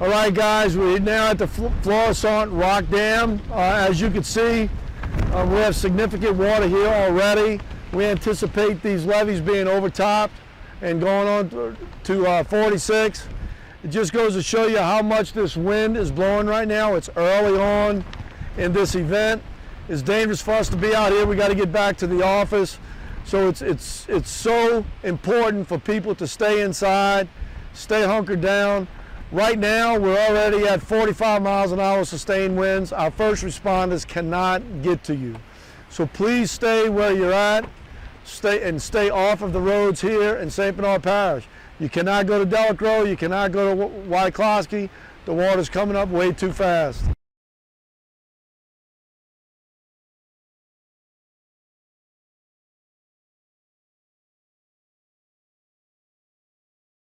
All right, guys, we're now at the Fourchon Rock Dam. As you can see, we have significant water here already. We anticipate these levees being overtopped and going on to 46. It just goes to show you how much this wind is blowing right now. It's early on in this event. It's dangerous for us to be out here. We got to get back to the office. So it's so important for people to stay inside, stay hunkered down. Right now, we're already at 45 miles an hour sustained winds. Our first responders cannot get to you. So please stay where you're at, stay off of the roads here in St. Bernard Parish. You cannot go to Delacroix, you cannot go to Wyclosky. The water's coming up way too fast.